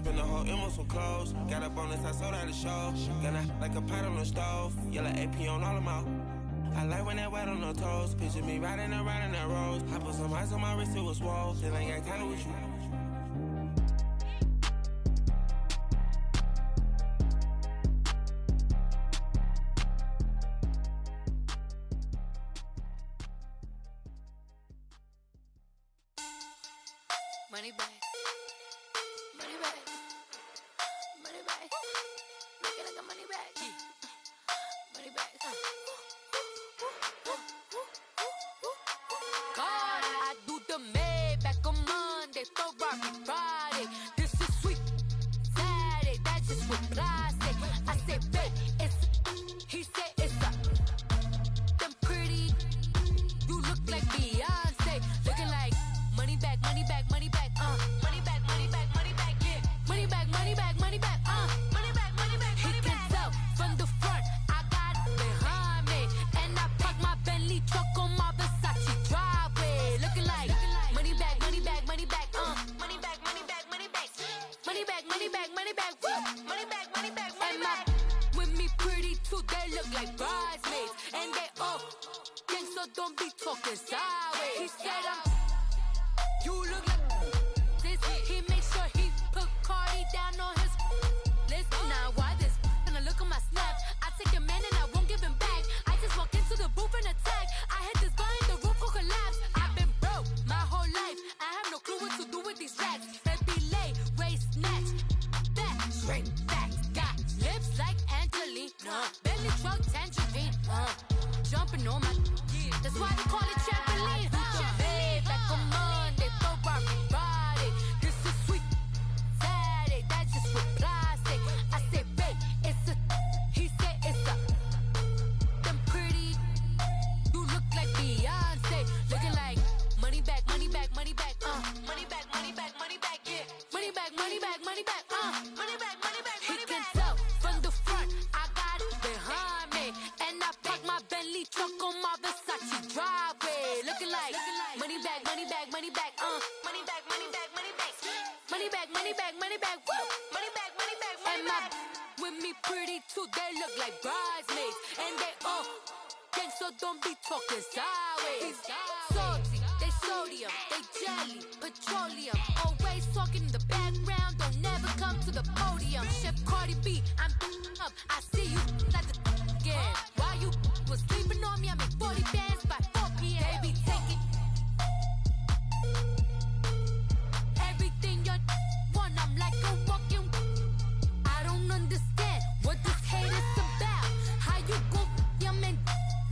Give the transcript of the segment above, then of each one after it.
spend the whole M some clothes. Got up on this, I sold out the show. Got like a pot on the stove. Yellow AP on all of my. I like when that wet on the toes. Picture me riding around in that rose. I put some ice on my wrist, it was swole. Still ain't got time with you. Money back. Money back. Money back. Looking like a money back. Money back. God, I do the Maybach on Monday, Ferrari Friday. This is sweet Saturday, that's just what I say. I say, babe, it's he said it's a them pretty. You look like Beyonce, looking like money back, money back, money back, money back, money back, money back, yeah. Money back, money back, money back, money back, money back, money back. He can tell from the front, I got it behind me, and I park my Bentley truck on my Versace driveway, looking like money back, money back, money back, money back, money back, money back, money back, money back, money back, woo, money back, money back, money back. With me pretty too, they look like bridesmaids, and they all gang, so don't be talking sideways. He said you look like this. He makes sure he put Cardi down on his list. Now why this? Gonna look at my snap. I take a man and I won't give him back. I just walk into the booth and attack. I hit this guy in the roof will collapse. I've been broke my whole life. I have no clue what to do with these racks. Baby lay, waist snatch, back, shrink back. Got lips like Angelina, belly truck tangerine. Jumping on my, that's why they call it trampoline. Back on Monday, Ferrari Friday. This is sweet Saturday, that's just what I say. I say, babe, it's a, he said it's a, them pretty. You look like Beyonce, looking like money back, money back, money back, money back, money back, money back, yeah. Money back, money back, money back, money back, money back, money back. He can tell from the front, I got it behind me, and I park my Bentley truck on my Versace driveway, looking like money back, money back, money back, money back, money back, money back, money back, money back, money back, woo, money back, money back, money back. With me pretty too, they look like bridesmaids, and they all gang, so don't be talking sideways. Salty, they sodium, they jelly, petroleum, always talking in the background, don't never come to the podium. Chef Cardi B, I'm up, I see you like the again. While you was sleeping on me, I make 40 bands by 4 p.m. Baby, take it. Everything you want, I'm like a walking. I don't understand what this hate is about. How you go, your man,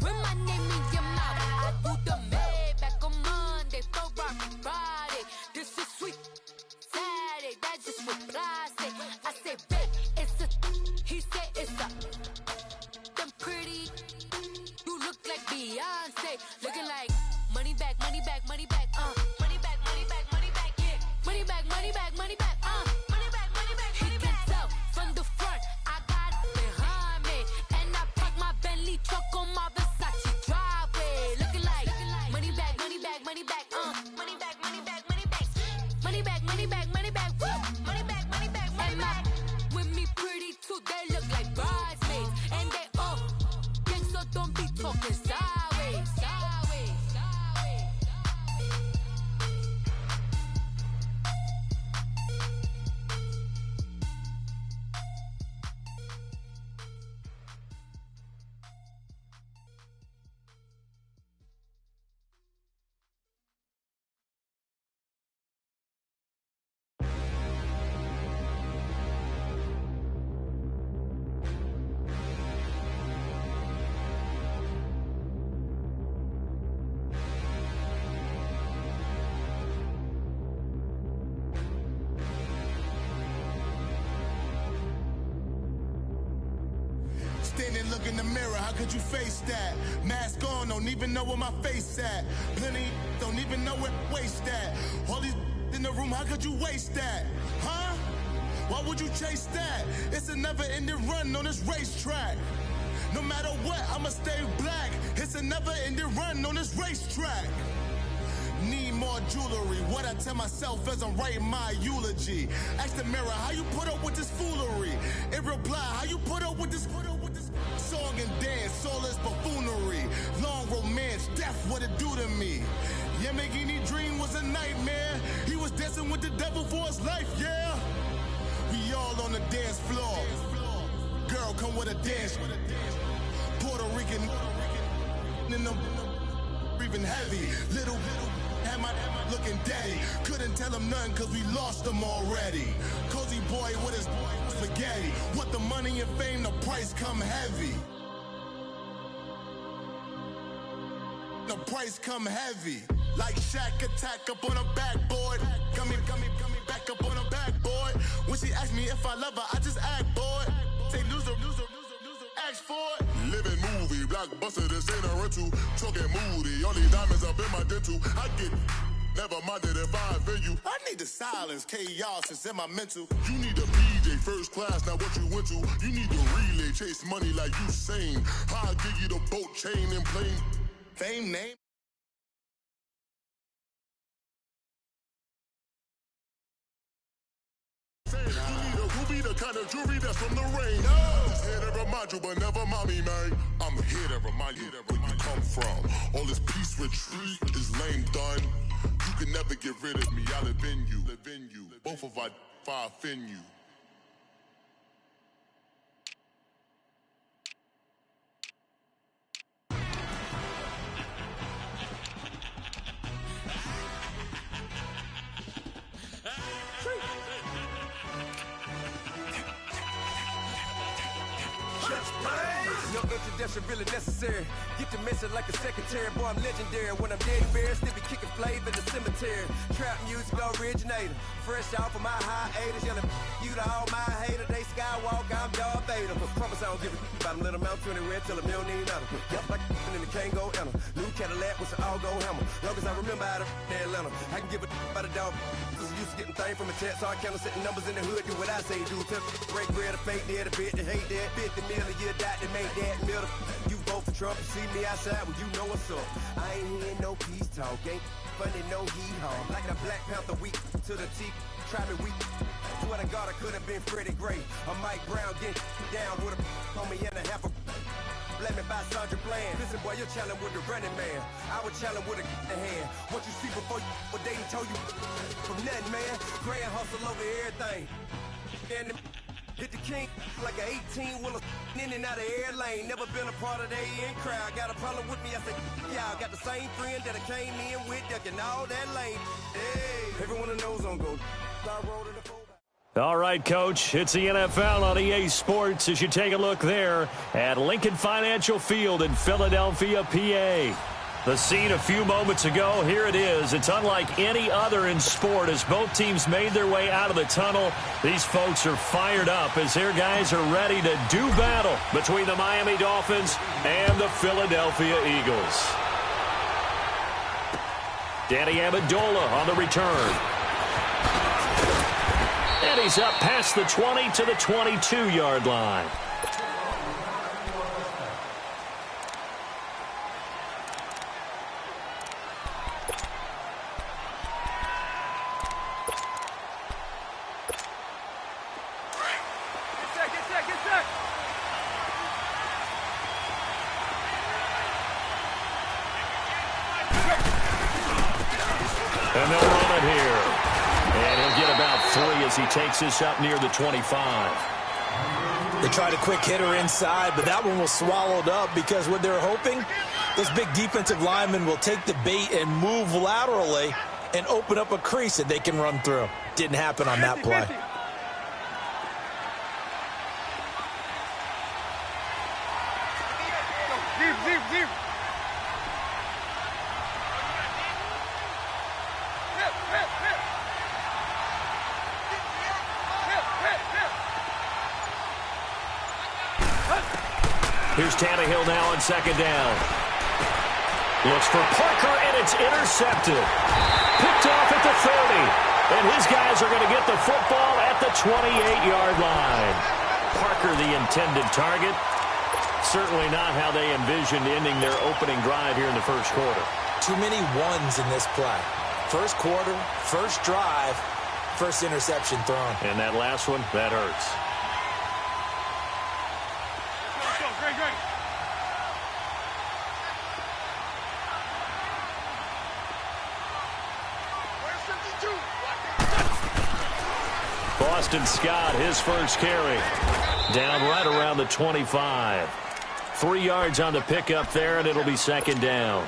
with my name in your mouth. I do the Maybach on Monday, Ferrari Friday. This is sweet Saturday, that's just what I say. I say, babe, it's a, he said it's a, them pretty. You look like Beyonce, looking like money back, money back, money back, money back, money back, money back, yeah. Money back, money back, money back, money back, money back, money back. He can tell from the front, I got it behind me, and I park my Bentley truck on my Versace driveway, looking like money back, money back, money back, money back, money back, money back, money back, money back, money back, woo, money back, money back, money back. With me pretty too, they look like bridesmaids, and they all gang, so don't be talking sideways, sideways, sideways. Standing, look in the mirror, how could you face that? Mask on, don't even know where my face at. Plenty, don't even know where waist at. All these in the room, how could you waste that? Huh? Why would you chase that? It's a never-ending run on this racetrack. No matter what, I'ma stay black. It's a never-ending run on this racetrack. Need more jewelry. What I tell myself as I'm writing my eulogy. Ask the mirror, how you put up with this foolery? It reply, how you put up with this song and dance, all this buffoonery. Long romance, death, what it do to me? Yamagini dream was a nightmare. He was dancing with the devil for his life, yeah. We all on the dance floor. Girl, come with a dance. Puerto Rican in them breathing heavy. Little had my looking daddy. Couldn't tell him nothing cause we lost him already. Cozy boy with his spaghetti. With the money and fame, the price come heavy. The price come heavy. Like Shaq attack up on a backboard. Coming back up on a backboard. When she asked me if I love her, I just act bored. Say loser, ask for it. Living movie, blockbuster, this ain't a rental. Talking moody, all these diamonds up in my dental. I get never minded if I offend you. I need the silence, chaos is in my mental. You need a PJ first class, not what you went to. You need the relay, chase money like you sane. How I give you the boat chain and plane. Fame name. You need a ruby, the kind of jewelry that's from the rain. I'm just here to remind you, but never mind me, man. I'm here to remind you where you come from. All this peace retreat is lame done. You can never get rid of me. I live in you. Both of our fire offend you. No introduction really necessary. Get the message like a secretary. Boy, I'm legendary. When I'm dead and buried, still be kicking flavor in the cemetery. Trap music originator. Fresh off of my hiatus. Yelling you to all my haters. They skywalk, I'm Darth Vader. Promise I don't give a about them little Mount 20 red. Tell them you don't need nothing. Yup, like in the Kango enter. New Cadillac with an all-gold hammer. Long as I remember out of Atlanta. I can give a about a dog. Cause I'm used to getting things from a text. So I count setting numbers in the hood. Do what I say do. Break bread, a fake dead, a bit to hate that. 50 million, you die to make that middle. You vote for Trump, you see me outside, well, you know what's up. I ain't hearing no peace talk, ain't funny, no hee-haw. Like the Black Panther week to the teeth, try me weak. Swear to God, I could have been Freddie Gray. Or Mike Brown getting down with a on me and a half a blame me by Sandra Bland. Listen, boy, you're challenging with the running man. I was challenging with a hand. What you see before you, what they didn't tell you from nothing, man. Grand hustle over everything. And hit the king like an 18-wheeler in and out of air lane. Never been a part of the in crowd. Got a problem with me, I say, y'all got the same friend that I came in with, ducking all that lane. Hey, everyone that knows on go. Start rolling the phone. All right, Coach, it's the NFL on EA Sports as you take a look there at Lincoln Financial Field in Philadelphia, PA. The scene a few moments ago, here it is. It's unlike any other in sport as both teams made their way out of the tunnel. These folks are fired up as their guys are ready to do battle between the Miami Dolphins and the Philadelphia Eagles. Danny Amendola on the return. And he's up past the 20 to the 22-yard line. And they'll run it here. And he'll get about 3 as he takes this up near the 25. They tried a quick hitter inside, but that one was swallowed up because what they're hoping, this big defensive lineman will take the bait and move laterally and open up a crease that they can run through. Didn't happen on that play. Here's Tannehill now on second down. Looks for Parker, and it's intercepted. Picked off at the 30. And his guys are going to get the football at the 28-yard line. Parker, the intended target. Certainly not how they envisioned ending their opening drive here in the first quarter. too many ones in this play. First quarter, first drive, first interception thrown. And that last one, that hurts. Boston Scott, his first carry. Down right around the 25. 3 yards on the pickup there, and it'll be second down.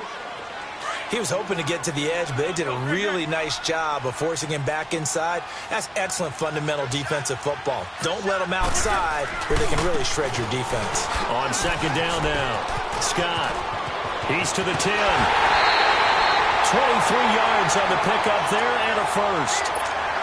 He was hoping to get to the edge, but they did a really nice job of forcing him back inside. That's excellent fundamental defensive football. Don't let them outside where they can really shred your defense. On second down now, Scott. He's to the 10. 23 yards on the pickup there and a first.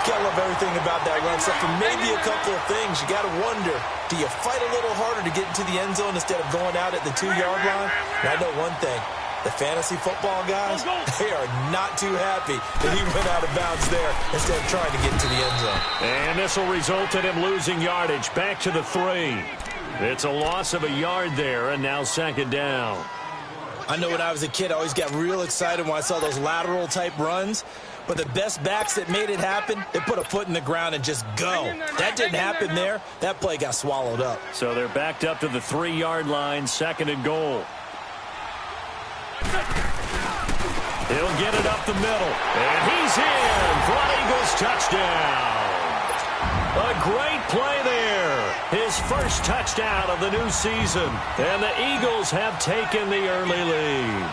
Gotta love everything about that run, except for maybe a couple of things. You gotta wonder, do you fight a little harder to get into the end zone instead of going out at the 2-yard line? And I know one thing. The fantasy football guys, they are not too happy that he went out of bounds there instead of trying to get into the end zone. And this will result in him losing yardage back to the 3. It's a loss of a yard there, and now second down. I know when I was a kid, I always got real excited when I saw those lateral-type runs. But the best backs that made it happen, they put a foot in the ground and just go. That didn't happen there. That play got swallowed up. So they're backed up to the 3-yard line, second and goal. He'll get it up the middle. And he's in for an Eagles touchdown. A great play there. His first touchdown of the new season. And the Eagles have taken the early lead.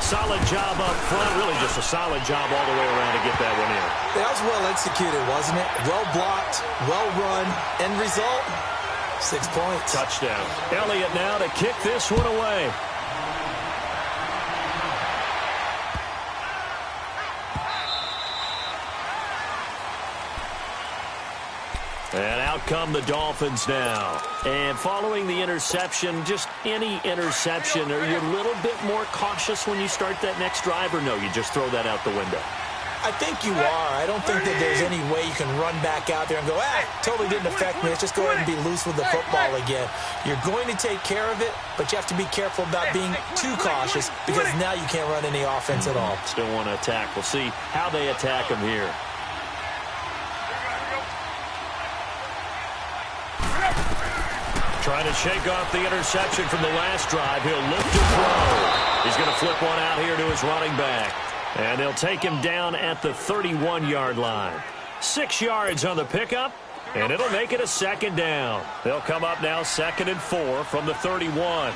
Solid job up front. Really just a solid job all the way around to get that one in. That was well executed, wasn't it? Well blocked, well run. End result, 6 points. Touchdown. Elliott now to kick this one away. And out come the Dolphins now. And following the interception, just any interception, are you a little bit more cautious when you start that next drive, or no, you just throw that out the window? I think you are. I don't think that there's any way you can run back out there and go, totally didn't affect me. Let's just go ahead and be loose with the football again. You're going to take care of it, but you have to be careful about being too cautious because now you can't run any offense at all. Still want to attack. We'll see how they attack him here. Trying to shake off the interception from the last drive. He'll look to throw. He's going to flip one out here to his running back. And they'll take him down at the 31-yard line. 6 yards on the pickup, and it'll make it a second down. They'll come up now 2nd and 4 from the 31.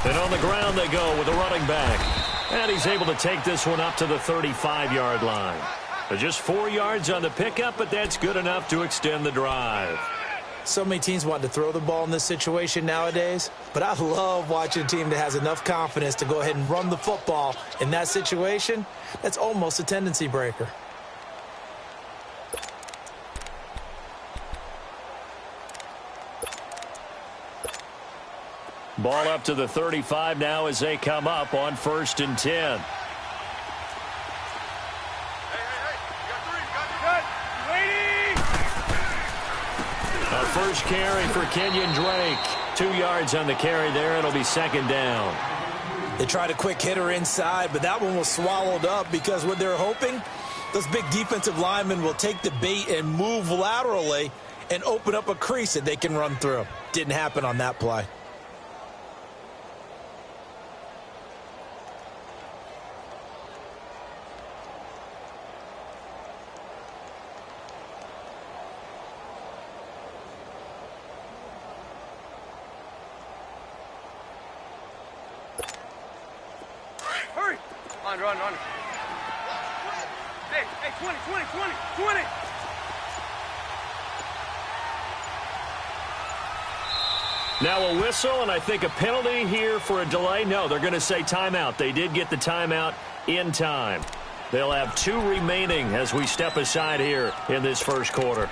And on the ground they go with the running back. And he's able to take this one up to the 35-yard line. Just 4 yards on the pickup, but that's good enough to extend the drive. So many teams want to throw the ball in this situation nowadays, but I love watching a team that has enough confidence to go ahead and run the football in that situation. That's almost a tendency breaker. Ball up to the 35 now as they come up on 1st and 10. A first carry for Kenyon Drake. 2 yards on the carry there. It'll be second down. They tried a quick hitter inside, but that one was swallowed up because what they're hoping, those big defensive linemen will take the bait and move laterally and open up a crease that they can run through. Didn't happen on that play. Run. Hey, 20. Now a whistle, and I think a penalty here for a delay. No, they're going to say timeout. They did get the timeout in time. They'll have 2 remaining as we step aside here in this first quarter.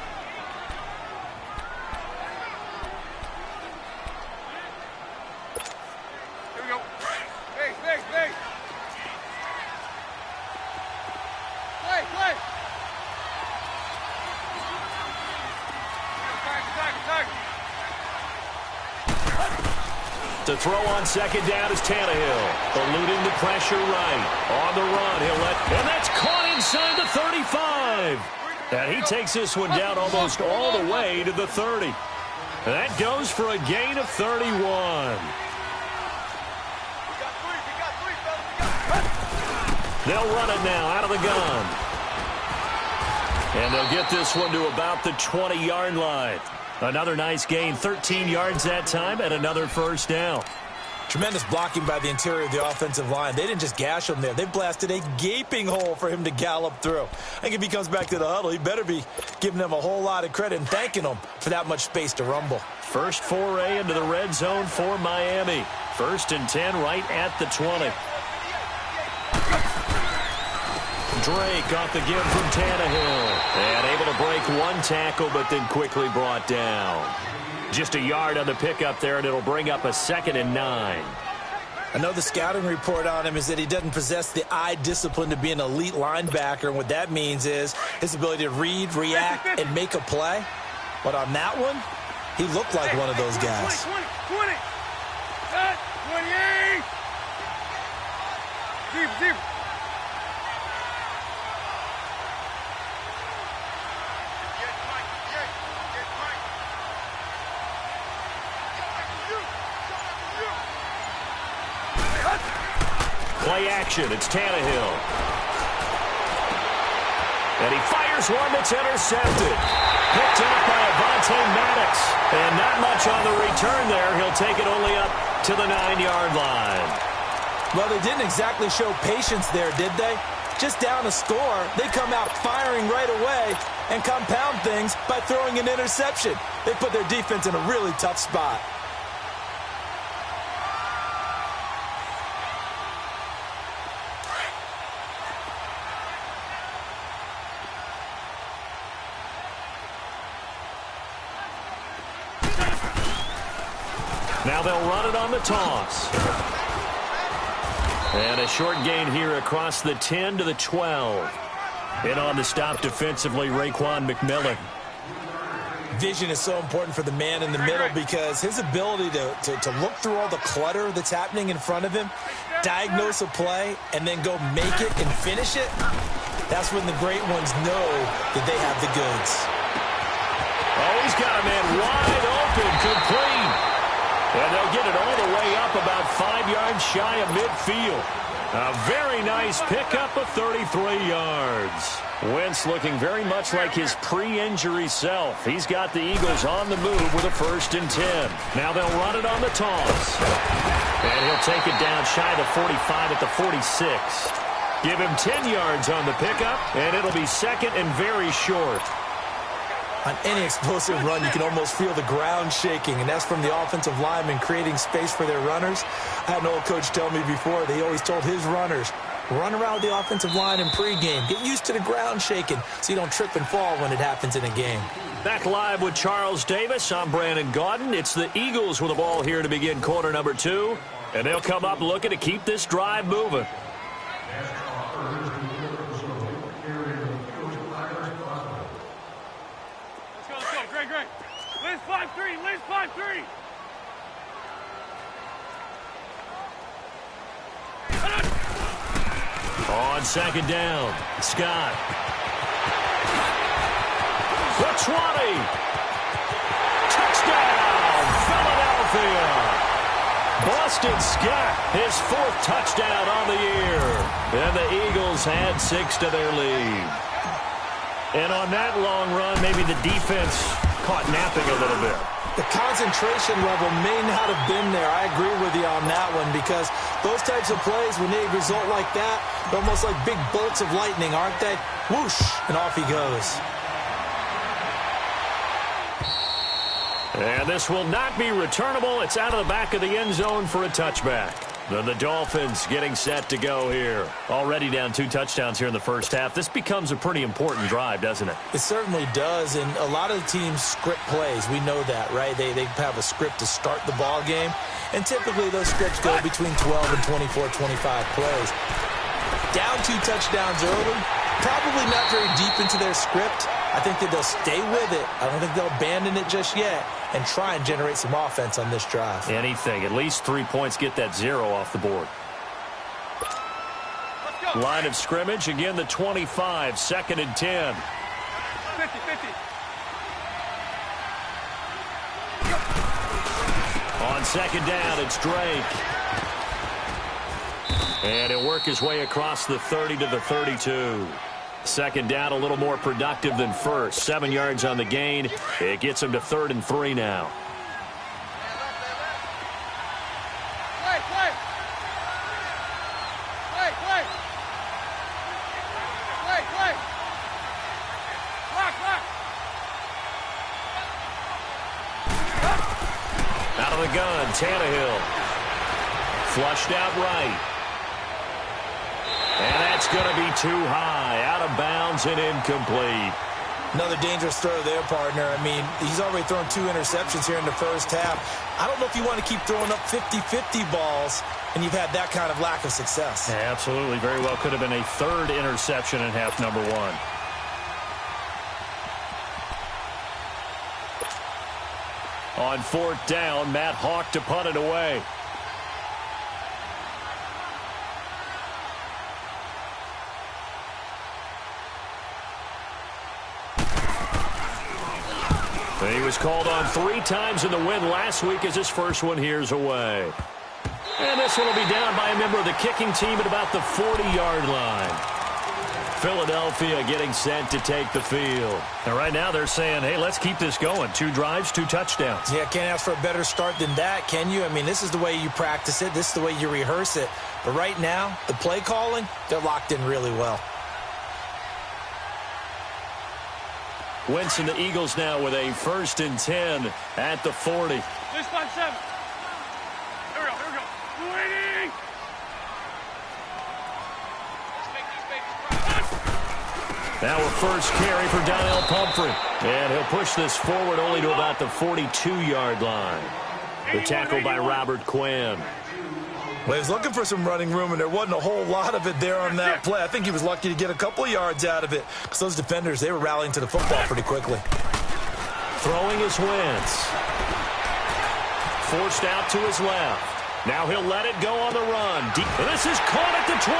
To throw on second down is Tannehill. Eluding the pressure right. On the run, and that's caught inside the 35. And he takes this one down almost all the way to the 30. That goes for a gain of 31. They'll run it now out of the gun. And they'll get this one to about the 20-yard line. Another nice gain, 13 yards that time, and another first down. Tremendous blocking by the interior of the offensive line. They didn't just gash him there. They blasted a gaping hole for him to gallop through. I think if he comes back to the huddle, he better be giving them a whole lot of credit and thanking them for that much space to rumble. First foray into the red zone for Miami. 1st and 10 right at the 20. Drake off the give from Tannehill. And able to break one tackle, but then quickly brought down. Just a yard on the pickup there, and it'll bring up a 2nd and 9. I know the scouting report on him is that he doesn't possess the eye discipline to be an elite linebacker, and what that means is his ability to read, react, and make a play. But on that one, he looked like one of those guys. 20, 28. Deep. Play action, it's Tannehill. And he fires one that's intercepted. Picked up by Avonte Maddox. And not much on the return there. He'll take it only up to the 9-yard line. Well, they didn't exactly show patience there, did they? Just down a score, they come out firing right away and compound things by throwing an interception. They put their defense in a really tough spot. Now they'll run it on the toss. And a short gain here across the 10 to the 12. And on the stop defensively, Raekwon McMillan. Vision is so important for the man in the middle because his ability to look through all the clutter that's happening in front of him, diagnose a play, and then go make it and finish it, that's when the great ones know that they have the goods. Oh, he's got a man wide open, complete. And they'll get it all the way up about 5 yards shy of midfield. A very nice pickup of 33 yards. Wentz looking very much like his pre-injury self. He's got the Eagles on the move with a 1st and 10. Now they'll run it on the toss. And he'll take it down shy of the 45 at the 46. Give him 10 yards on the pickup, and it'll be 2nd and very short. On any explosive run, you can almost feel the ground shaking, and that's from the offensive linemen creating space for their runners. I had an old coach tell me before, they always told his runners, run around the offensive line in pregame. Get used to the ground shaking so you don't trip and fall when it happens in a game. Back live with Charles Davis. I'm Brandon Gaudin. It's the Eagles with the ball here to begin quarter number 2. And they'll come up looking to keep this drive moving. Great. Liz 5-3. On second down, Scott. The 20. Touchdown, Philadelphia. Boston Scott, his 4th touchdown on the year. And the Eagles had 6 to their lead. And on that long run, maybe the defense caught napping a little bit. The concentration level may not have been there. I agree with you on that one because those types of plays, when they result like that, they're almost like big bolts of lightning, aren't they? Whoosh, and off he goes. And this will not be returnable. It's out of the back of the end zone for a touchback. Then the Dolphins getting set to go here. Already down 2 touchdowns here in the first half. This becomes a pretty important drive, doesn't it? It certainly does, and a lot of the teams script plays. We know that, right? They have a script to start the ball game, and typically those scripts go between 12 and 24, 25 plays. Down 2 touchdowns early, Probably not very deep into their script. I think that they'll stay with it. I don't think they'll abandon it just yet and try and generate some offense on this drive. Anything. At least 3 points, get that 0 off the board. Line of scrimmage, again the 25, 2nd and 10. 50-50. On 2nd down, it's Drake. And he'll work his way across the 30 to the 32. 2nd down, a little more productive than first. 7 yards on the gain. It gets him to 3rd and 3 now. Out of the gun, Tannehill. Flushed out right. And that's going to be too high. Out of bounds and incomplete. Another dangerous throw there, partner. I mean, he's already thrown 2 interceptions here in the first half. I don't know if you want to keep throwing up 50-50 balls, and you've had that kind of lack of success. Yeah, absolutely. Very well could have been a 3rd interception in half number 1. On 4th down, Matt Hawk to punt it away. He was called on 3 times in the win last week as his first one here's away. And this one will be down by a member of the kicking team at about the 40-yard line. Philadelphia getting set to take the field. And right now they're saying, hey, let's keep this going. 2 drives, 2 touchdowns. Yeah, can't ask for a better start than that, can you? I mean, this is the way you practice it. This is the way you rehearse it. But right now, the play calling, they're locked in really well. Wentz and the Eagles now with a 1st and 10 at the 40. 6-5-7. Here we go. Waiting. Now a first carry for Donnell Pumphrey. And he'll push this forward only to about the 42-yard line. The tackle by Robert Quinn. Well, he was looking for some running room, and there wasn't a whole lot of it there on that play. I think he was lucky to get a couple of yards out of it because those defenders, they were rallying to the football pretty quickly. Throwing his Wentz. Forced out to his left. Now he'll let it go on the run. This is caught at the 20.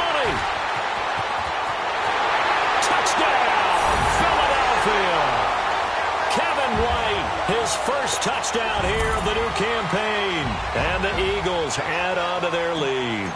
Touchdown, Philadelphia. Kevin White, his first touchdown here of the new campaign. And the Eagles add on to their lead.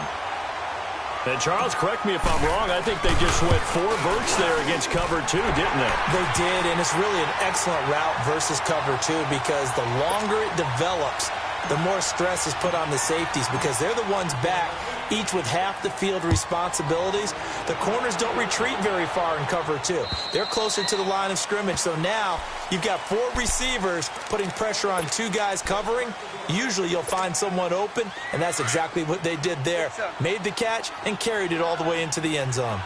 And Charles, correct me if I'm wrong, I think they just went 4 verts there against cover 2, didn't they? They did, and it's really an excellent route versus cover 2 because the longer it develops, the more stress is put on the safeties because they're the ones back, each with half the field responsibilities. The corners don't retreat very far in cover 2. They're closer to the line of scrimmage. So now you've got 4 receivers putting pressure on 2 guys covering. Usually you'll find someone open, and that's exactly what they did there. Made the catch and carried it all the way into the end zone.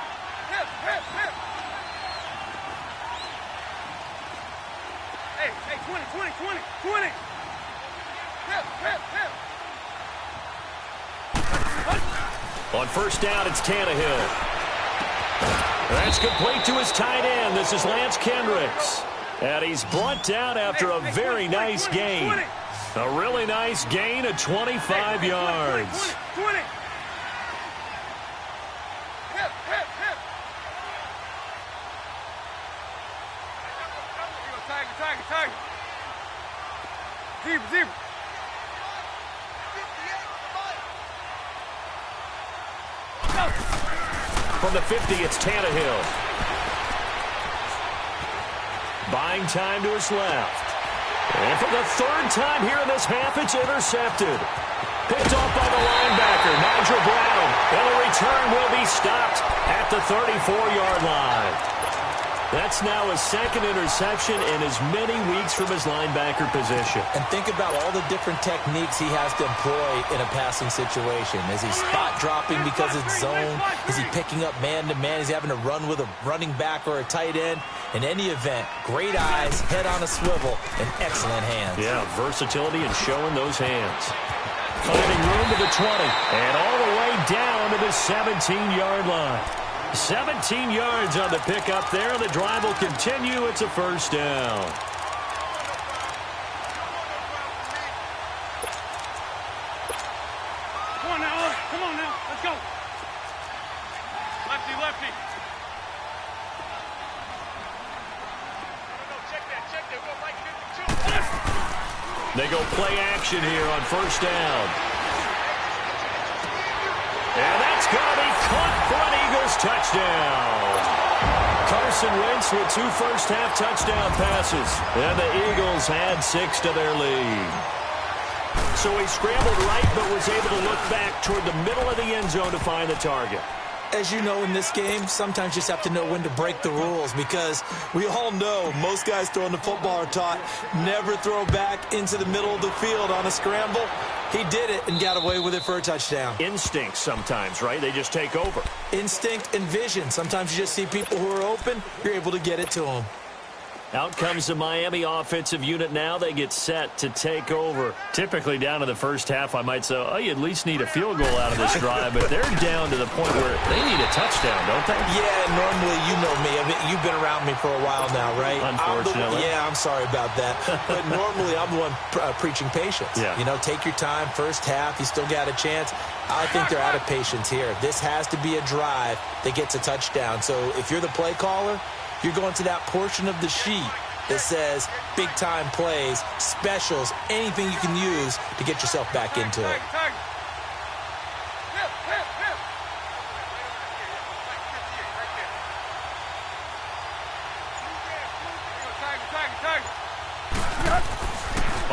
Hey, 20. On first down, it's Tannehill. That's complete to his tight end. This is Lance Kendricks. And he's brought down after a very nice gain. A really nice gain of 25 yards. 20. Tiger. Zebra. From the 50, it's Tannehill. Buying time to his left. And for the 3rd time here in this half, it's intercepted. Picked off by the linebacker, Nigel Brown. And the return will be stopped at the 34-yard line. That's now his 2nd interception in as many weeks from his linebacker position. And think about all the different techniques he has to employ in a passing situation. Is he spot dropping because it's zone? Is he picking up man-to-man? Is he having to run with a running back or a tight end? In any event, great eyes, head on a swivel, and excellent hands. Yeah, versatility and showing those hands. Finding room to the 20, and all the way down to the 17-yard line. 17 yards on the pickup there. The drive will continue. It's a first down. Come on now. Come on now. Let's go. Lefty, lefty. They go play action here on first down. And that's going to be caught for an Eagles touchdown. Carson Wentz with 2 first-half touchdown passes. And the Eagles add 6 to their lead. So he scrambled right but was able to look back toward the middle of the end zone to find the target. As you know, in this game, sometimes you just have to know when to break the rules, because we all know most guys throwing the football are taught never throw back into the middle of the field on a scramble. He did it and got away with it for a touchdown. Instinct sometimes, right? They just take over. Instinct and vision. Sometimes you just see people who are open, you're able to get it to them. Out comes the Miami offensive unit now. They get set to take over. Typically down to the first half, I might say, oh, you at least need a field goal out of this drive. But they're down to the point where they need a touchdown, don't they? Yeah, normally, you know me. I mean, you've been around me for a while now, right? Unfortunately. I'm sorry about that. But normally, I'm the one preaching patience. Yeah. You know, take your time. First half, you still got a chance. I think they're out of patience here. This has to be a drive that gets a touchdown. So if you're the play caller, you're going to that portion of the sheet that says big-time plays, specials, anything you can use to get yourself back into it.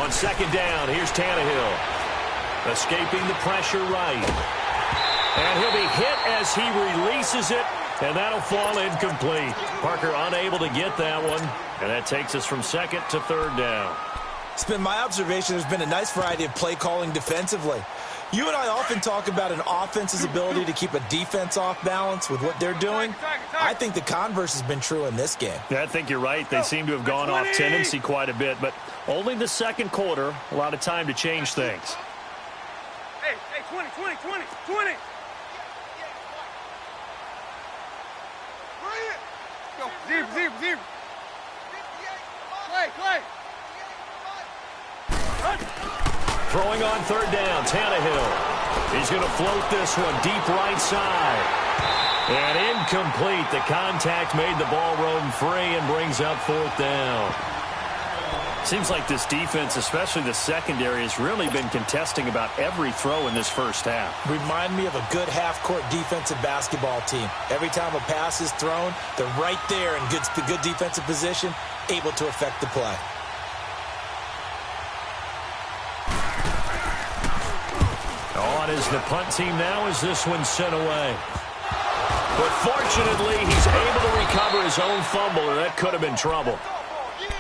On second down, here's Tannehill. Escaping the pressure right. And he'll be hit as he releases it. And that'll fall incomplete. Parker unable to get that one. And that takes us from second to third down. It's been my observation there's been a nice variety of play calling defensively. You and I often talk about an offense's ability to keep a defense off balance with what they're doing. I think the converse has been true in this game. Yeah, I think you're right. They seem to have gone off tendency quite a bit. But only the second quarter, a lot of time to change things. Hey, 20. Go, zero. Clay. Throwing on third down, Tannehill. He's going to float this one deep right side. And incomplete. The contact made the ball roam free and brings up fourth down. Seems like this defense, especially the secondary, has really been contesting about every throw in this first half. Remind me of a good half-court defensive basketball team. Every time a pass is thrown, they're right there in good defensive position, able to affect the play. On is the punt team now as this one's sent away. But fortunately, he's able to recover his own fumble, or that could have been trouble.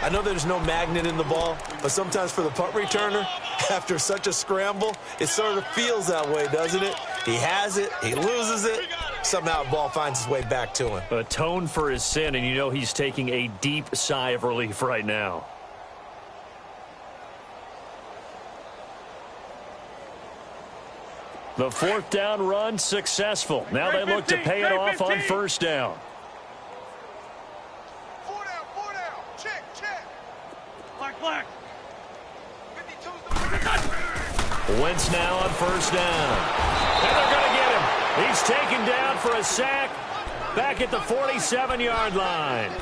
I know there's no magnet in the ball, but sometimes for the punt returner, after such a scramble, it sort of feels that way, doesn't it? He has it, he loses it, somehow the ball finds its way back to him. Atone for his sin, and you know he's taking a deep sigh of relief right now. The fourth down run successful. Now they look to pay it off on first down. Black. Wentz now on first down. And they're going to get him. He's taken down for a sack back at the 47-yard line.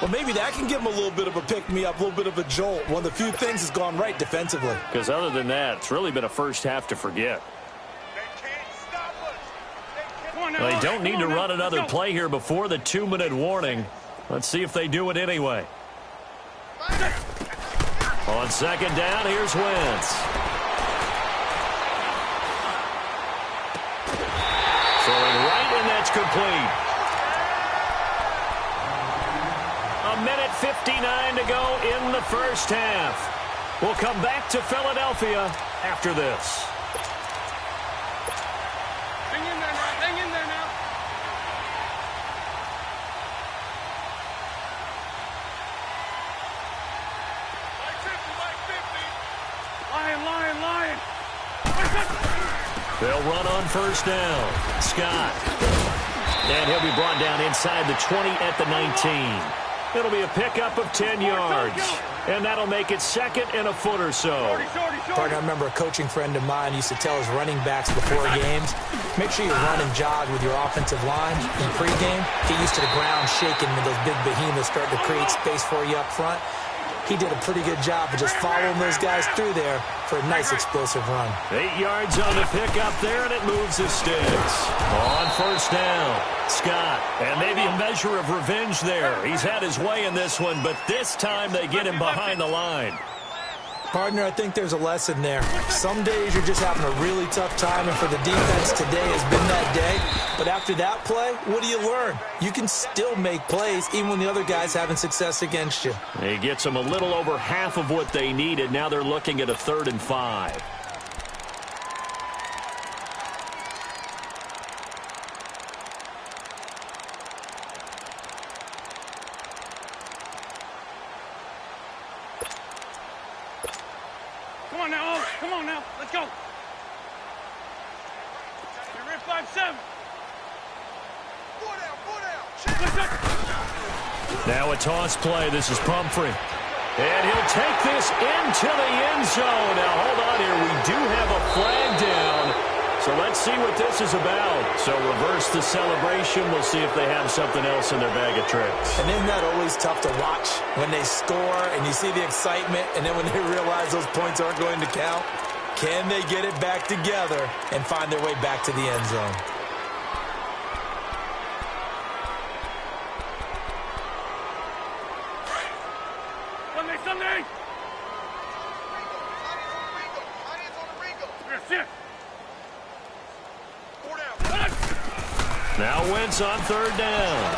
Well, maybe that can give him a little bit of a pick-me-up, a little bit of a jolt. One of the few things has gone right defensively. Because other than that, it's really been a first half to forget. They don't need to run another play here before the 2-minute warning. Let's see if they do it anyway. On second down, here's Wentz. Throwing right, and that's complete. 1:59 to go in the first half. We'll come back to Philadelphia after this. Hang in there now. Lion. They'll run on first down. Scott. And he'll be brought down inside the 20 at the 19. It'll be a pickup of 10 yards. And that'll make it second and a foot or so. Partner, I remember a coaching friend of mine used to tell his running backs before games, make sure you run and jog with your offensive line in pregame. Get used to the ground shaking when those big behemoths start to create space for you up front. He did a pretty good job of just following those guys through there for a nice explosive run. 8 yards on the pickup there, and it moves the sticks. On first down, Scott. And maybe a measure of revenge there. He's had his way in this one, but this time they get him behind the line. Partner, I think there's a lesson there. Some days you're just having a really tough time, and for the defense, today has been that day. But after that play, what do you learn? You can still make plays even when the other guy's having success against you. He gets them a little over half of what they needed. Now they're looking at a 3rd and 5. Come on now, come on now, let's go. You're in 5-7. Now a toss play. This is Pumphrey. And he'll take this into the end zone. Now, hold on here. We do have a flag down. So let's see what this is about. So reverse the celebration. We'll see if they have something else in their bag of tricks. And isn't that always tough to watch when they score and you see the excitement, and then when they realize those points aren't going to count? Can they get it back together and find their way back to the end zone? Sunday! Now Wentz on 3rd down.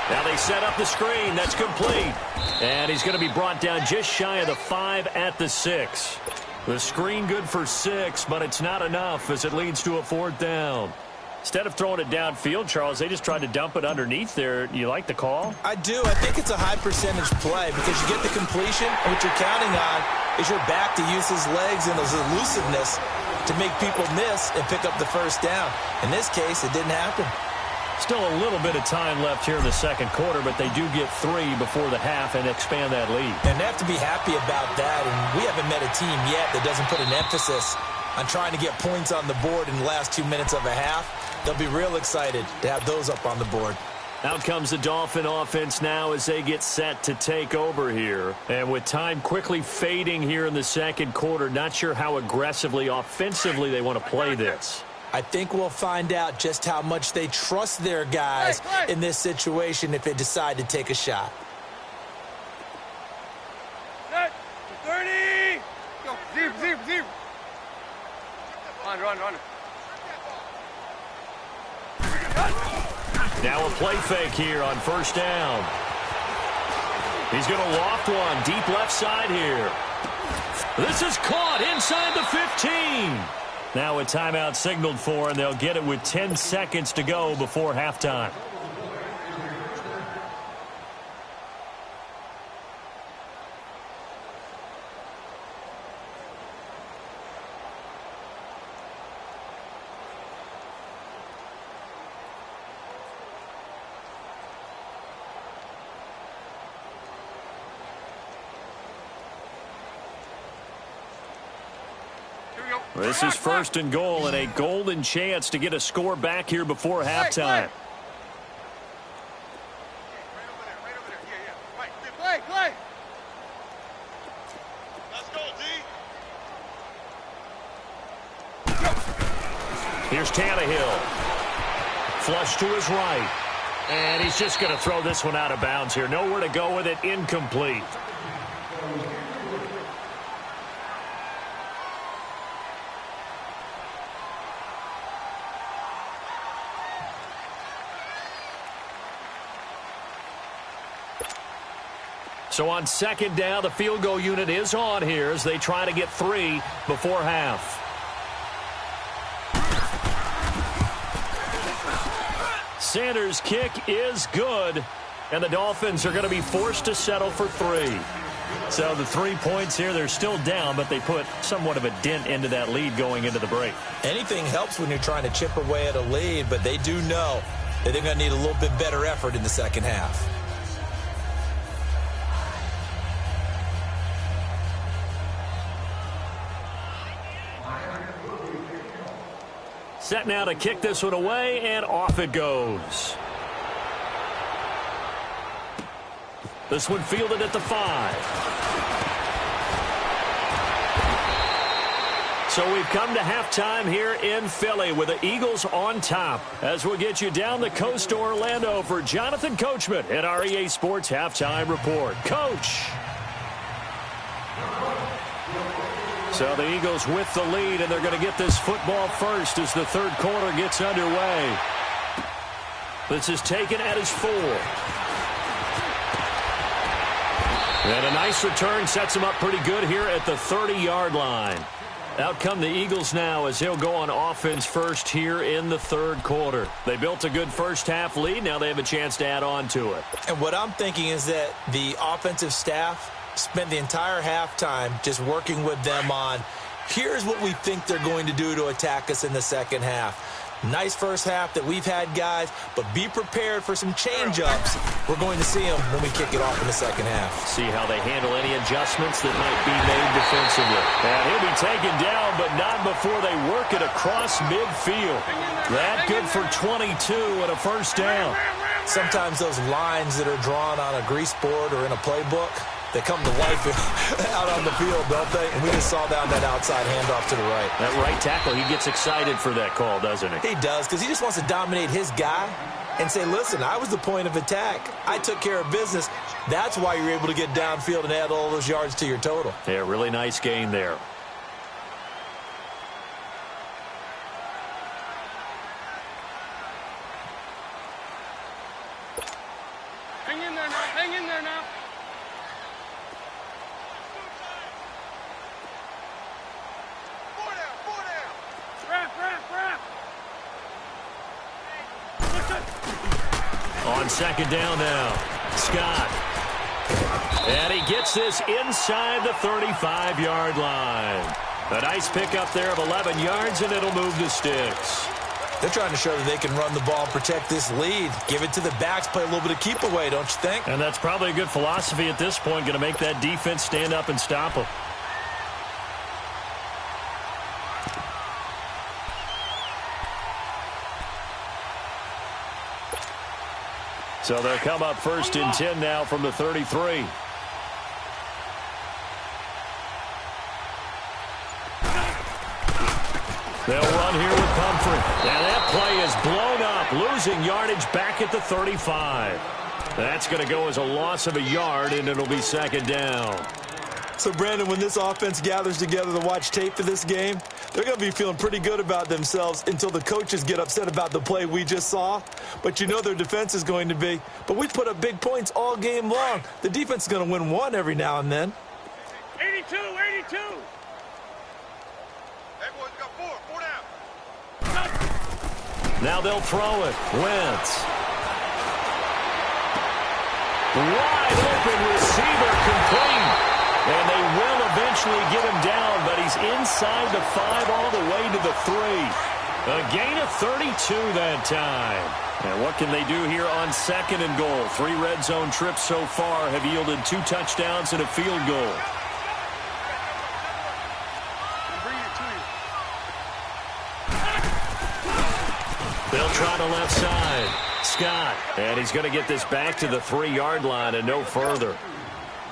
Now they set up the screen. That's complete. And he's going to be brought down just shy of the 5 at the 6. The screen good for 6, but it's not enough as it leads to a 4th down. Instead of throwing it downfield, Charles, they just tried to dump it underneath there. You like the call? I do. I think it's a high percentage play because you get the completion, and what you're counting on is your back to use his legs and his elusiveness to make people miss and pick up the 1st down. In this case, it didn't happen. Still a little bit of time left here in the 2nd quarter, but they do get 3 before the half and expand that lead. And they have to be happy about that, and we haven't met a team yet that doesn't put an emphasis on trying to get points on the board in the last 2 minutes of a half. They'll be real excited to have those up on the board. Out comes the Dolphin offense now as they get set to take over here. And with time quickly fading here in the 2nd quarter, not sure how aggressively, offensively they want to play this. I think we'll find out just how much they trust their guys in this situation if they decide to take a shot. Set. 30. Go. Zero. Run. Now a play fake here on 1st down. He's going to loft one deep left side here. This is caught inside the 15. Now a timeout signaled for, and they'll get it with 10 seconds to go before halftime. This is 1st and goal and a golden chance to get a score back here before halftime. Play. Let's go, D. Here's Tannehill. Flush to his right. And he's just going to throw this one out of bounds here. Nowhere to go with it. Incomplete. So on 2nd down, the field goal unit is on here as they try to get 3 before half. Sanders' kick is good, and the Dolphins are going to be forced to settle for 3. So the 3 points here, they're still down, but they put somewhat of a dent into that lead going into the break. Anything helps when you're trying to chip away at a lead, but they do know that they're going to need a little bit better effort in the second half. Set now to kick this one away, and off it goes. This one fielded at the 5. So we've come to halftime here in Philly with the Eagles on top. As we'll get you down the coast to Orlando for Jonathan Coachman at our EA Sports Halftime Report. Coach. So the Eagles with the lead, and they're going to get this football first as the third quarter gets underway. This is taken at his 4. And a nice return sets him up pretty good here at the 30-yard line. Out come the Eagles now as they'll go on offense first here in the third quarter. They built a good first-half lead. Now they have a chance to add on to it. And what I'm thinking is that the offensive staff spent the entire halftime just working with them on, here's what we think they're going to do to attack us in the second half. Nice first half that we've had, guys, but be prepared for some change-ups. We're going to see them when we kick it off in the second half. See how they handle any adjustments that might be made defensively. And he'll be taken down, but not before they work it across midfield. That good for 22 and a first down. Sometimes those lines that are drawn on a grease board or in a playbook, they come to life out on the field, don't they? And we just saw down that outside handoff to the right. That right tackle, he gets excited for that call, doesn't he? He does, because he just wants to dominate his guy and say, listen, I was the point of attack. I took care of business. That's why you're able to get downfield and add all those yards to your total. Yeah, really nice gain there. Hang in there now. Hang in there now. On second down now, Scott. And he gets this inside the 35-yard line. A nice pickup there of 11 yards, and it'll move the sticks. They're trying to show that they can run the ball and protect this lead. Give it to the backs, play a little bit of keep away, don't you think? And that's probably a good philosophy at this point, going to make that defense stand up and stop them. So they'll come up first and 10 now from the 33. They'll run here with Pumphrey. And that play is blown up, losing yardage back at the 35. That's going to go as a loss of a yard, and it'll be second down. So, Brandon, when this offense gathers together to watch tape for this game, they're going to be feeling pretty good about themselves until the coaches get upset about the play we just saw. But you know their defense is going to be. But we put up big points all game long. The defense is going to win one every now and then. 82, 82. Everyone's got four down. Now they'll throw it. Wentz. Wide open receiver complete. And they will eventually get him down, but he's inside the 5 all the way to the 3. A gain of 32 that time. And what can they do here on second and goal? 3 red zone trips so far have yielded 2 touchdowns and a field goal. They'll try the left side. Scott. And he's going to get this back to the 3-yard line and no further.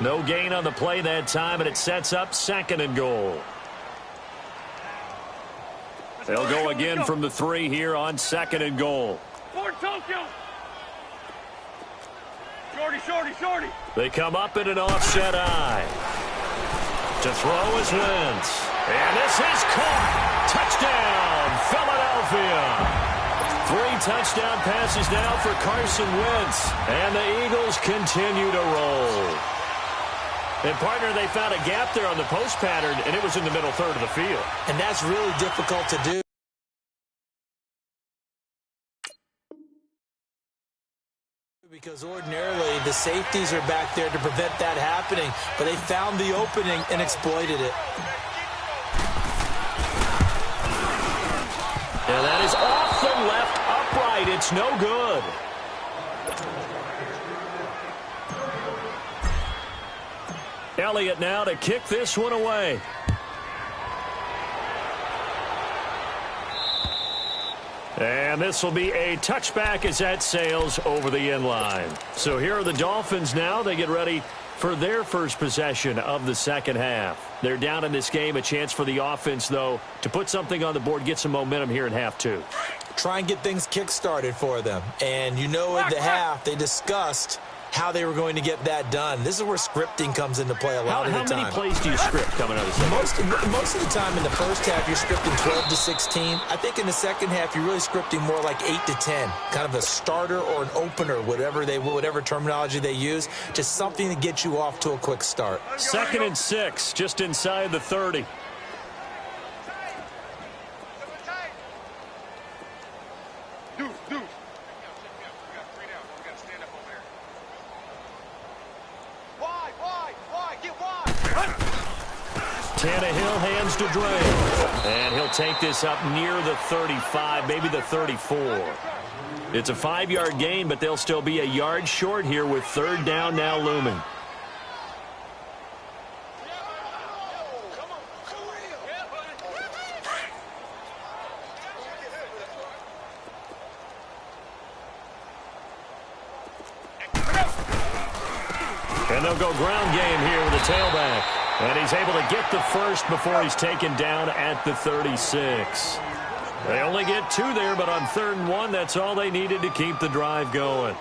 No gain on the play that time, and it sets up second and goal. They'll go again from the 3 here on second and goal. Ford Tokyo. Shorty. They come up in an offset eye. To throw is Wentz. And this is caught. Touchdown, Philadelphia. 3 touchdown passes now for Carson Wentz. And the Eagles continue to roll. And, partner, they found a gap there on the post pattern, and it was in the middle third of the field. And that's really difficult to do. Because ordinarily the safeties are back there to prevent that happening, but they found the opening and exploited it. And that is off the left upright. It's no good. Elliott now to kick this one away. And this will be a touchback as that sails over the end line. So here are the Dolphins now. They get ready for their first possession of the second half. They're down in this game. A chance for the offense, though, to put something on the board, get some momentum here in half two. Try and get things kick-started for them. And you know at the half, they discussed how they were going to get that done. This is where scripting comes into play a lot of the time. How many plays do you script coming out of the second half? Most of the time in the first half, you're scripting 12 to 16. I think in the second half, you're really scripting more like 8 to 10. Kind of a starter or an opener, whatever terminology they use. Just something to get you off to a quick start. 2nd and 6, just inside the 30. Tannehill hands to Dre. And he'll take this up near the 35, maybe the 34. It's a 5-yard gain, but they'll still be a yard short here with 3rd down now looming. And they'll go ground game here with the tailback. And he's able to get the first before he's taken down at the 36. They only get 2 there, but on 3rd and 1, that's all they needed to keep the drive going.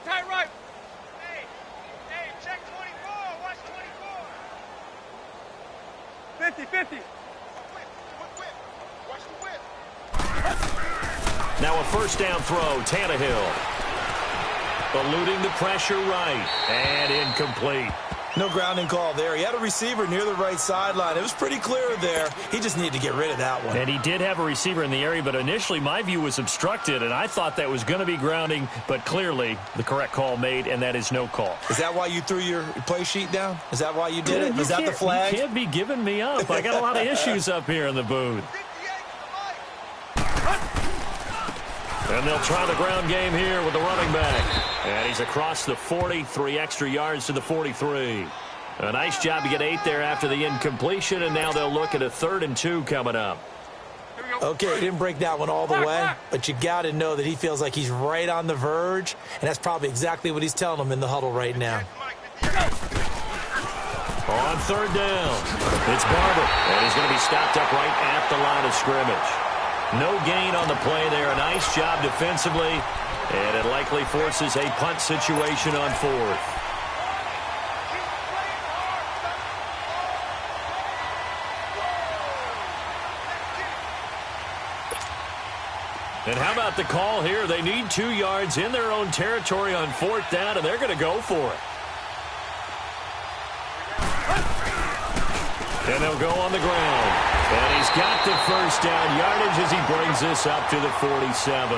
Tight right. Hey, check 24. Watch 24. 50. Watch the whip. Now a first down throw, Tannehill. Eluding the pressure right, and incomplete. No grounding call there. He had a receiver near the right sideline. It was pretty clear there. He just needed to get rid of that one. And he did have a receiver in the area, but initially my view was obstructed, and I thought that was going to be grounding, but clearly the correct call made, and that is no call. Is that why you threw your play sheet down? Is that why you did it? Was that the flag? You can't be giving me up. I got a lot of issues up here in the booth. And they'll try the ground game here with the running back. And he's across the 40, 3 extra yards to the 43. A nice job to get 8 there after the incompletion, and now they'll look at a 3rd and 2 coming up. Okay, he didn't break that one all the way, but you got to know that he feels like he's right on the verge, and that's probably exactly what he's telling them in the huddle right now. On 3rd down, it's Barber, and he's going to be stopped up right at the line of scrimmage. No gain on the play there. A nice job defensively, and it likely forces a punt situation on 4th. And how about the call here? They need 2 yards in their own territory on 4th down, and they're going to go for it. And they'll go on the ground. And he's got the first down yardage as he brings this up to the 47.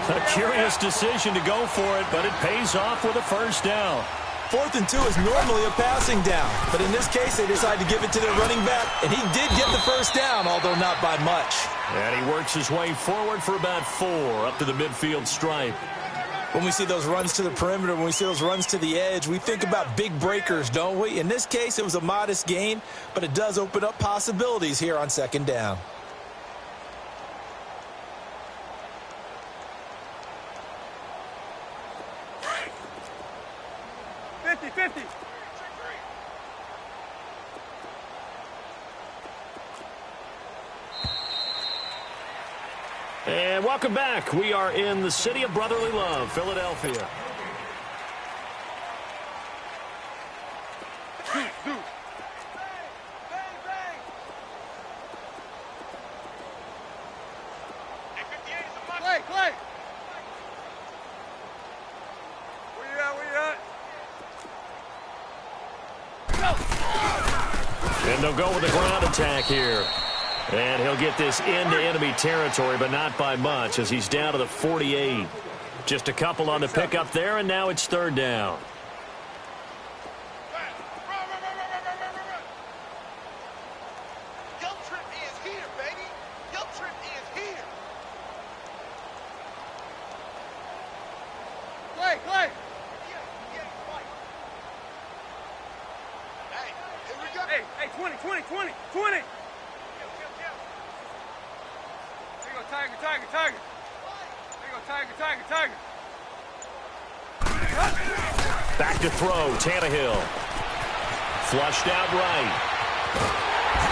A curious decision to go for it, but it pays off with a first down. 4th and 2 is normally a passing down, but in this case, they decide to give it to their running back, and he did get the first down, although not by much. And he works his way forward for about 4 up to the midfield stripe. When we see those runs to the perimeter, when we see those runs to the edge, we think about big breakers, don't we? In this case, it was a modest gain, but it does open up possibilities here on 2nd down. And welcome back. We are in the city of brotherly love, Philadelphia. Clay. Where you at? And they'll go with the ground attack here. And he'll get this into enemy territory, but not by much, as he's down to the 48. Just a couple on the pickup there, and now it's third down. Hey, 20. There you go, Tiger. There you go, Tiger. Back to throw, Tannehill. Flushed out right.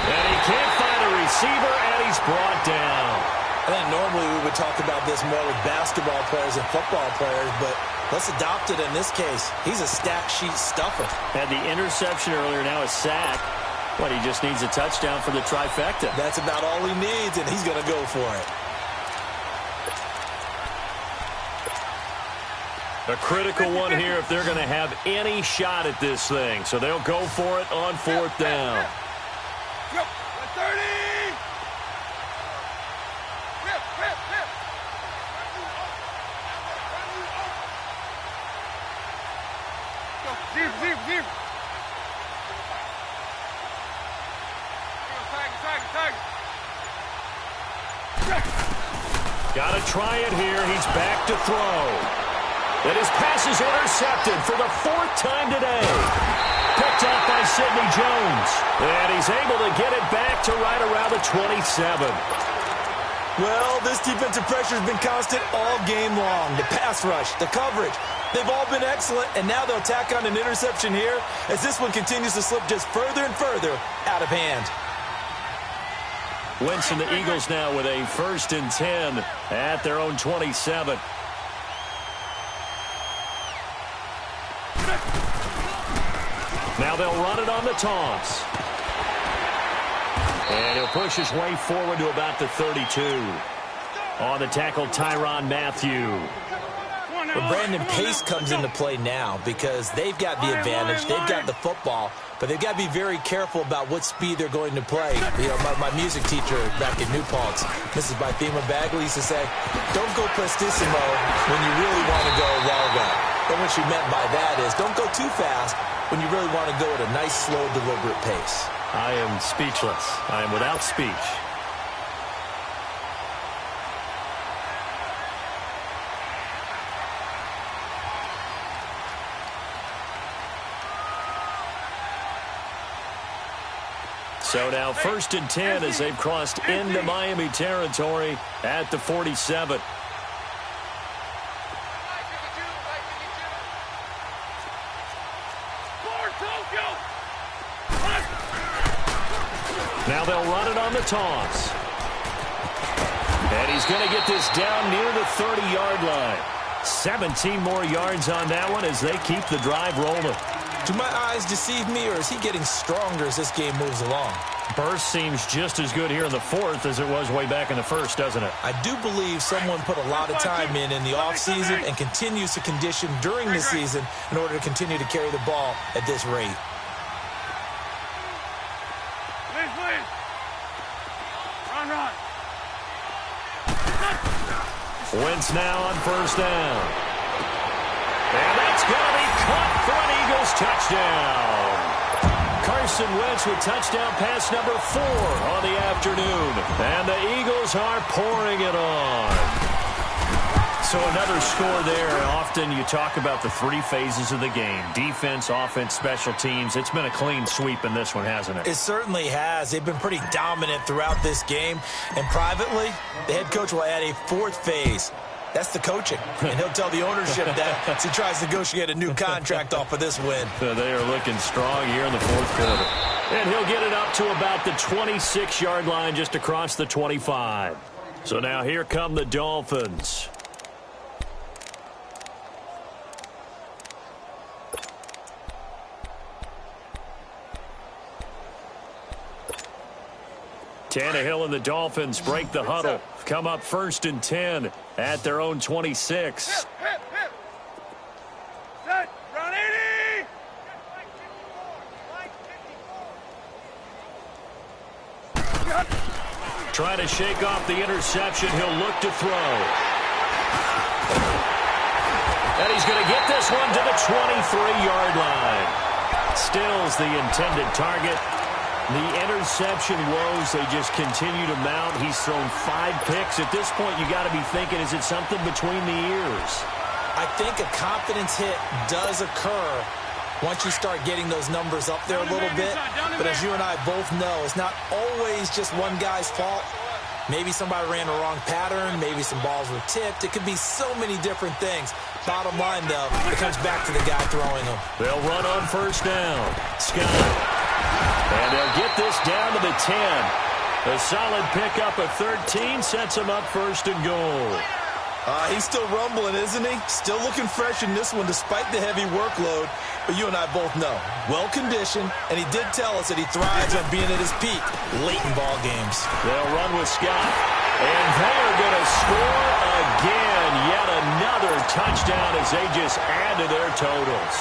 And he can't find a receiver, and he's brought down. I think normally we would talk about this more with basketball players and football players, but let's adopt it in this case. He's a stat sheet stuffer. Had the interception earlier, now a sack. But he just needs a touchdown for the trifecta. That's about all he needs, and he's going to go for it. A critical one here if they're going to have any shot at this thing. So they'll go for it on fourth down. Yep, 130! Rip! Go, zero. Got to try it here. He's back to throw. And his pass is intercepted for the fourth time today. Picked off by Sidney Jones. And he's able to get it back to right around the 27. Well, this defensive pressure has been constant all game long. The pass rush, the coverage, they've all been excellent, and now they'll tack on an interception here as this one continues to slip just further and further out of hand. Wentz and the Eagles now with a 1st and 10 at their own 27. Now they'll run it on the toss. And he'll push his way forward to about the 32. On the tackle, Tyrann Mathieu. But Brandon, pace comes into play now because they've got the advantage. They've got the football, but they've got to be very careful about what speed they're going to play. You know, my music teacher back in New Paltz, Mrs. Bythema Bagley, used to say, don't go prestissimo when you really want to go largo. And what she meant by that is don't go too fast when you really want to go at a nice, slow, deliberate pace. I am speechless. I am without speech. So now 1st and 10 as they've crossed into Miami territory at the 47. Now they'll run it on the toss. And he's going to get this down near the 30-yard line. 17 more yards on that one as they keep the drive rolling. Do my eyes deceive me, or is he getting stronger as this game moves along? Burst seems just as good here in the 4th as it was way back in the 1st, doesn't it? I do believe someone put a lot of time in the offseason and continues to condition during the season in order to continue to carry the ball at this rate. Run. Wentz now on 1st down. And that's going to be caught for an Eagles touchdown. Carson Wentz with touchdown pass number 4 on the afternoon. And the Eagles are pouring it on. So another score there. Often you talk about the 3 phases of the game. Defense, offense, special teams. It's been a clean sweep in this one, hasn't it? It certainly has. They've been pretty dominant throughout this game. And privately, the head coach will add a 4th phase. That's the coaching. And he'll tell the ownership that as he tries to negotiate a new contract off of this win. They are looking strong here in the 4th quarter. And he'll get it up to about the 26-yard line just across the 25. So now here come the Dolphins. Tannehill and the Dolphins break the huddle. Come up 1st and 10 at their own 26. Set, round 80! Trying to shake off the interception. He'll look to throw. And he's going to get this one to the 23-yard line. Stills the intended target. The interception woes, they just continue to mount. He's thrown 5 picks. At this point, you got to be thinking, is it something between the ears? I think a confidence hit does occur once you start getting those numbers up there a little bit. But as you and I both know, it's not always just one guy's fault. Maybe somebody ran a wrong pattern. Maybe some balls were tipped. It could be so many different things. Bottom line, though, it comes back to the guy throwing them. They'll run on first down. Scott. And they'll get this down to the 10. A solid pickup of 13 sets him up first and goal. He's still rumbling, isn't he? Still looking fresh in this one despite the heavy workload. But you and I both know, well-conditioned, and he did tell us that he thrives on being at his peak late in ball games. They'll run with Scott. And they're going to score again. Yet another touchdown as they just add to their totals.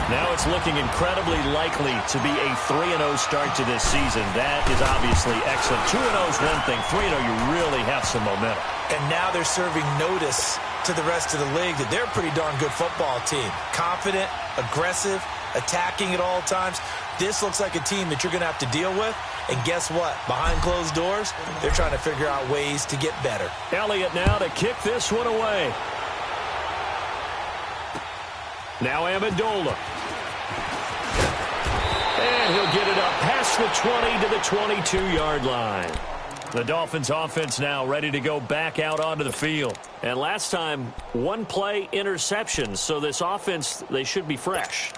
Now it's looking incredibly likely to be a 3-0 start to this season. That is obviously excellent. 2-0 is one thing. 3-0, you really have some momentum. And now they're serving notice to the rest of the league that they're a pretty darn good football team. Confident, aggressive, attacking at all times. This looks like a team that you're going to have to deal with. And guess what? Behind closed doors, they're trying to figure out ways to get better. Elliott now to kick this one away. Now Amendola. And he'll get it up past the 20 to the 22-yard line. The Dolphins offense now ready to go back out onto the field. And last time, one play interception. So this offense, they should be fresh.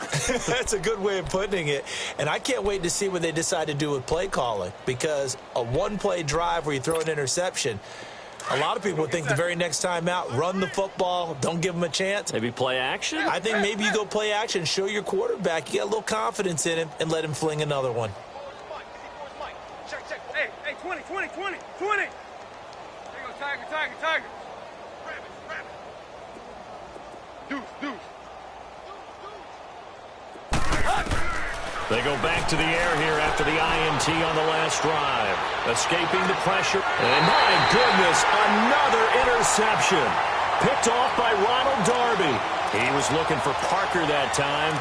That's a good way of putting it. And I can't wait to see what they decide to do with play calling. Because a one-play drive where you throw an interception, a lot of people would think the very next time out, run the football, don't give them a chance. Maybe play action? I think maybe you go play action, show your quarterback, you got a little confidence in him, and let him fling another one. Hey, 20. There you go, Tiger. Rabbit. Deuce. They go back to the air here after the INT on the last drive. Escaping the pressure. And my goodness, another interception. Picked off by Ronald Darby. He was looking for Parker that time.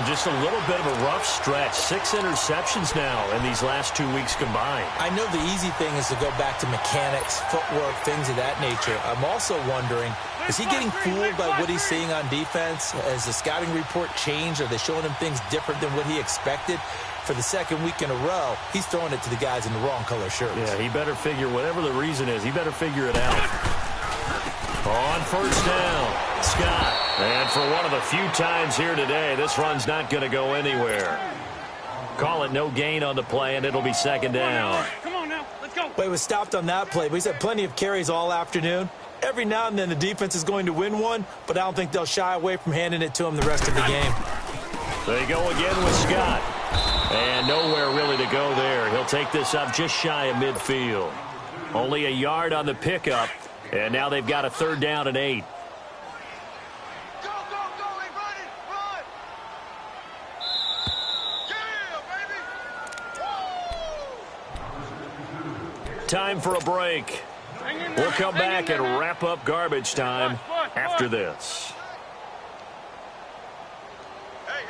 Just a little bit of a rough stretch. 6 interceptions now in these last 2 weeks combined. I know the easy thing is to go back to mechanics, footwork, things of that nature. I'm also wondering, is he getting fooled by what he's seeing on defense? Has the scouting report changed? Are they showing him things different than what he expected? For the second week in a row, he's throwing it to the guys in the wrong color shirts. Yeah, he better figure, whatever the reason is, he better figure it out. On first down, Scott. And for one of the few times here today, this run's not going to go anywhere. Call it no gain on the play, and it'll be second down. Come on now, let's go. Well, he was stopped on that play, but he's had plenty of carries all afternoon. Every now and then the defense is going to win one, but I don't think they'll shy away from handing it to him the rest of the game. They go again with Scott. And nowhere really to go there. He'll take this up just shy of midfield. Only a yard on the pickup, and now they've got a 3rd down and 8. Go, run! Yeah, baby! Time for a break. We'll come back and wrap up garbage time after this. Hey.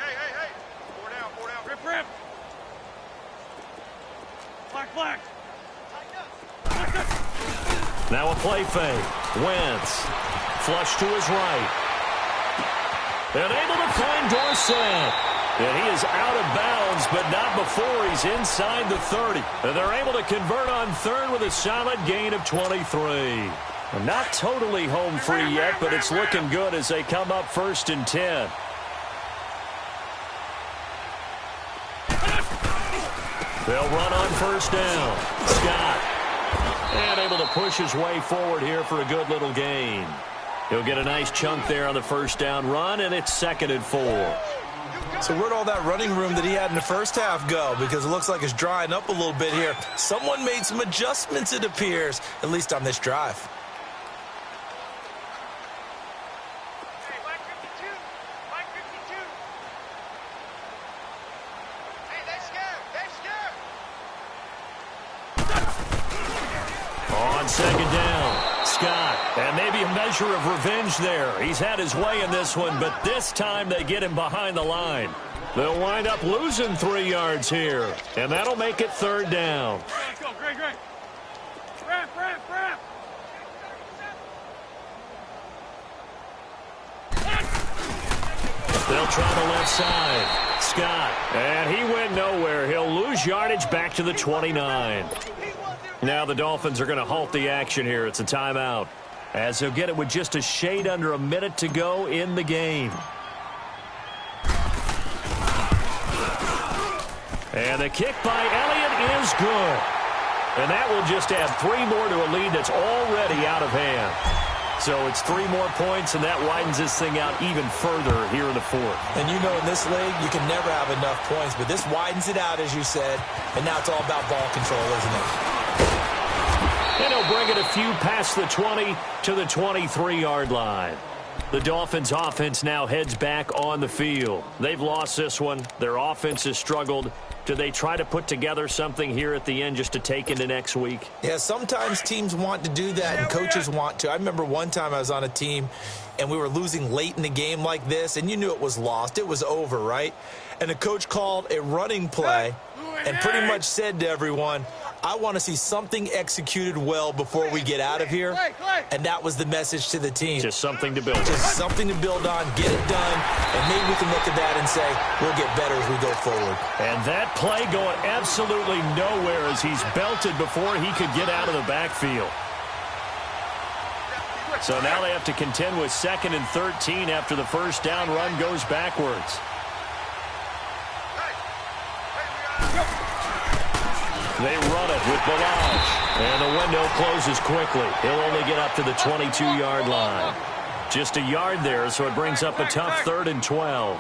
4 down. Rip. Black. Now a play fake. Wentz. Flush to his right. And able to find Dorsett. And he is out of bounds, but not before he's inside the 30. And they're able to convert on 3rd with a solid gain of 23. Not totally home free yet, but it's looking good as they come up 1st and 10. They'll run on first down. Scott. And able to push his way forward here for a good little gain. He'll get a nice chunk there on the first down run, and it's 2nd and 4. So where'd all that running room that he had in the first half go? Because it looks like it's drying up a little bit here. Someone made some adjustments, it appears, at least on this drive. Hey, Black 52. Hey, they're scared. On 2nd down, Scott. And maybe a measure of revenge there. He's had his way in this one, but this time they get him behind the line. They'll wind up losing 3 yards here, and that'll make it 3rd down. Let's go, great. Ramp. They'll try the left side. Scott. And he went nowhere. He'll lose yardage back to the 29. Now the Dolphins are going to halt the action here. It's a timeout, as they'll get it with just a shade under a minute to go in the game. And the kick by Elliott is good. And that will just add 3 more to a lead that's already out of hand. So it's 3 more points, and that widens this thing out even further here in the 4th. And you know, in this league, you can never have enough points, but this widens it out, as you said, and now it's all about ball control, isn't it? And he'll bring it a few past the 20 to the 23-yard line. The Dolphins' offense now heads back on the field. They've lost this one. Their offense has struggled. Do they try to put together something here at the end just to take into next week? Yeah, sometimes teams want to do that and coaches want to. I remember one time I was on a team and we were losing late in the game like this, and you knew it was lost. It was over, right? And the coach called a running play and pretty much said to everyone, I want to see something executed well before we get out of here. And that was the message to the team. Just something to build on. Just something to build on, get it done, and maybe we can look at that and say, we'll get better as we go forward. And that play going absolutely nowhere as he's belted before he could get out of the backfield. So now they have to contend with 2nd and 13 after the first down run goes backwards. They run it with Balaj. And the window closes quickly. He'll only get up to the 22-yard line. Just a yard there, so it brings up a tough 3rd and 12.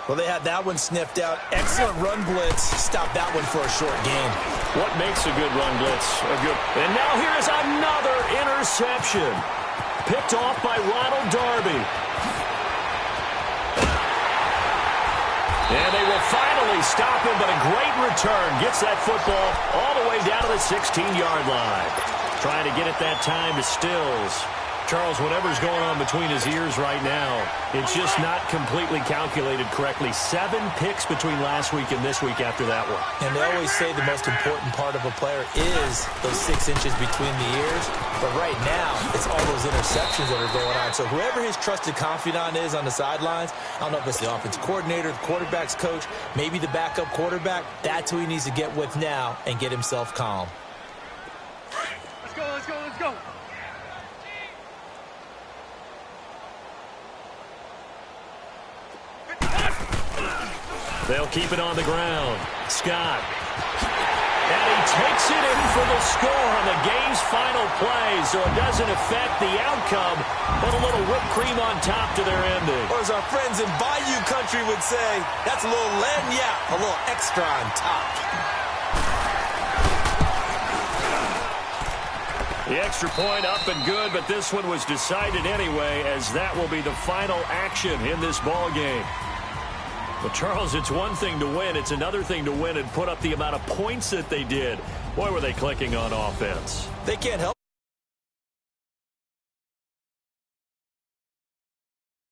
Well, they had that one sniffed out. Excellent run blitz. Stop that one for a short gain. What makes a good run blitz a good? And now here's another interception. Picked off by Ronald Darby. And they will finally stop him, but a great return. Gets that football all the way down to the 16-yard line. Trying to get it that time to Stills. Charles, whatever's going on between his ears right now, it's just not completely calculated correctly. 7 picks between last week and this week after that one. And they always say the most important part of a player is those 6 inches between the ears. But right now, it's all those interceptions that are going on. So whoever his trusted confidant is on the sidelines, I don't know if it's the offense coordinator, the quarterback's coach, maybe the backup quarterback, that's who he needs to get with now and get himself calm. Let's go. They'll keep it on the ground. Scott. And he takes it in for the score on the game's final play, so it doesn't affect the outcome, but a little whipped cream on top to their ending. Or as our friends in Bayou Country would say, that's a little lagniappe, a little extra on top. The extra point up and good, but this one was decided anyway, as that will be the final action in this ball game. But, Charles, it's one thing to win. It's another thing to win and put up the amount of points that they did. Boy, were they clicking on offense. They can't help